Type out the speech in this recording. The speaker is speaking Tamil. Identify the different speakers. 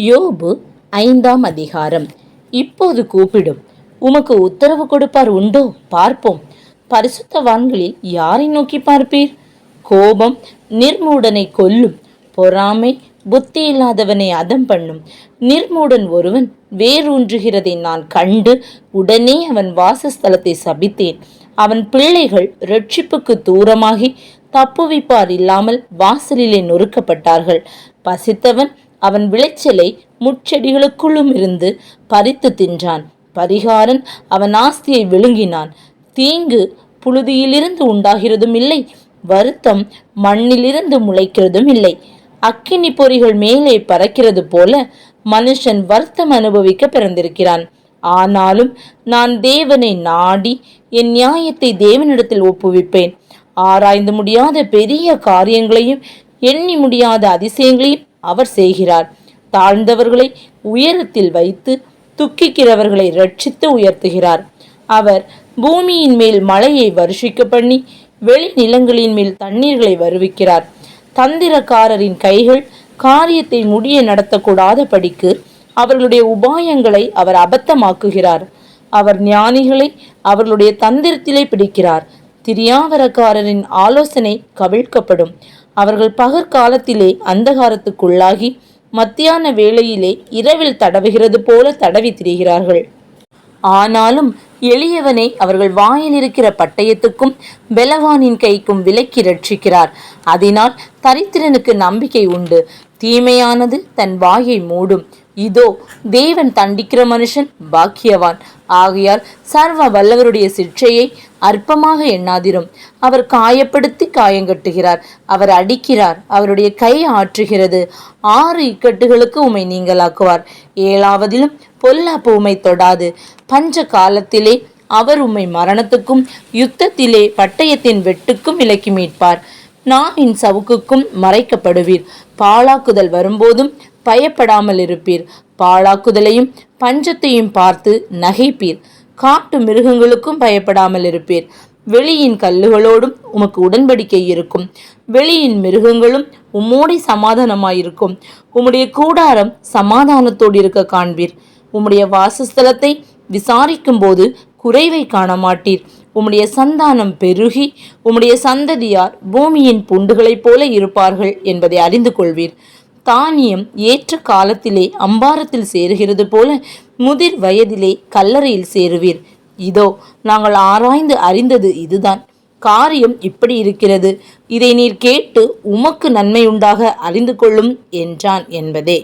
Speaker 1: யோபு 5ஆம் அதிகாரம். இப்போது கூப்பிடும், உமக்கு உத்தரவு கொடுப்பார் உண்டோ? பார்ப்போம். பரிசுத்தவான்களில் யாரை நோக்கி பார்ப்பீர்? கோபம் நிர்மூடனை கொல்லும், பொறாமை புத்தி இல்லாதவனை அதம் பண்ணும். நிர்மூடன் ஒருவன் வேரூன்றுகிறதை நான் கண்டு உடனே அவன் வாசஸ்தலத்தை சபித்தேன். அவன் பிள்ளைகள் இரட்சிப்புக்கு தூரமாகி தப்புவிப்பார் இல்லாமல் வாசலிலே நொறுக்கப்பட்டார்கள். பசித்தவன் அவன் விளைச்சலை முட்செடிகளுக்குள்ளும் இருந்து பறித்து தின்றான். பரிகாரன் அவன் ஆஸ்தியை விழுங்கினான். தீங்கு புழுதியிலிருந்து உண்டாகிறதும் இல்லை, வருத்தம் மண்ணிலிருந்து முளைக்கிறதும் இல்லை. அக்கினி பொறிகள் மேலே பறக்கிறது போல மனுஷன் வருத்தம் அனுபவிக்க பிறந்திருக்கிறான். ஆனாலும் நான் தேவனை நாடி என் நியாயத்தை தேவனிடத்தில் ஒப்புவிப்பேன். ஆராய்ந்து முடியாத பெரிய காரியங்களையும் எண்ணி முடியாத அதிசயங்களையும் அவர் செய்கிறார். தாழ்ந்தவர்களை உயரத்தில் வைத்து துக்கிக்கிறவர்களை ரட்சித்து உயர்த்துகிறார். அவர் பூமியின் மேல் மழையை வருஷிக்க பண்ணி வெளி நிலங்களின் மேல் தண்ணீர்களை வருவிக்கிறார். தந்திரக்காரரின் கைகள் காரியத்தை முடிய நடத்தக்கூடாத படிக்கு அவர்களுடைய உபாயங்களை அவர் அபத்தமாக்குகிறார். அவர் ஞானிகளை அவர்களுடைய தந்திரத்திலே பிடிக்கிறார். திரியாவரக்காரரின் ஆலோசனை கவிழ்க்கப்படும். அவர்கள் பகற்காலத்திலே அந்தகாரத்துக்குள்ளாகி மத்தியான வேளையிலே இரவில் தடவுகிறது போல தடவி திரிகிறார்கள். ஆனாலும் எளியவனை அவர்கள் வாயில் இருக்கிற பட்டயத்துக்கும் பெலவானின் கைக்கும் விலக்கி ரட்சிக்கிறார். அதனால் தரித்திரனுக்கு நம்பிக்கை உண்டு. தீமையானது தன் வாயை மூடும். இதோ தேவன் தண்டிக்கிற மனுஷன் பாக்கியவான். ஆகையால் சர்வ வல்லவருடைய சிற்றையை அற்பமாக எண்ணாதிரும். அவர் காயப்படுத்தி காயங்கட்டுகிறார், அவர் அடிக்கிறார், அவருடைய கை ஆற்றுகிறது. 6 இக்கட்டுகளுக்கு உம்மை நீங்களாக்குவார். 7ஆவதிலும் பொல்லாப்பு உம்மை தொடாது. பஞ்ச காலத்திலே அவர் உம்மை மரணத்துக்கும் யுத்தத்திலே பட்டயத்தின் வெட்டுக்கும் விலக்கி மீட்பார். நாவின் சவுக்குக்கும் மறைக்கப்படுவீர். பாழாக்குதல் வரும்போதும் பயப்படாமல் இருப்பீர். பாழாக்குதலையும் பஞ்சத்தையும் பார்த்து நகைப்பீர். காட்டு மிருகங்களுக்கும் பயப்படாமல் இருப்பீர். வெளியின் கல்லுகளோடும் உமக்கு உடன்படிக்கை இருக்கும். வெளியின் மிருகங்களும் உம்மோடி சமாதானமாயிருக்கும். உம்முடைய கூடாரம் சமாதானத்தோடு இருக்க காண்பீர். உம்முடைய வாசஸ்தலத்தை விசாரிக்கும் போது குறைவை காண மாட்டீர். உம்முடைய சந்தானம் பெருகி உம்முடைய சந்ததியார் பூமியின் புண்டுகளைப் போல இருப்பார்கள் என்பதை அறிந்து கொள்வீர். தானியம் ஏற்ற காலத்திலே அம்பாரத்தில் சேருகிறது போல முதிர் வயதிலே கல்லறையில் சேருவீர். இதோ நாங்கள் ஆராய்ந்து அறிந்தது இதுதான். காரியம் இப்படி இருக்கிறது. இதை நீர் கேட்டு உமக்கு நன்மை உண்டாக அறிந்து கொள்ளும் என்றான் என்பதே.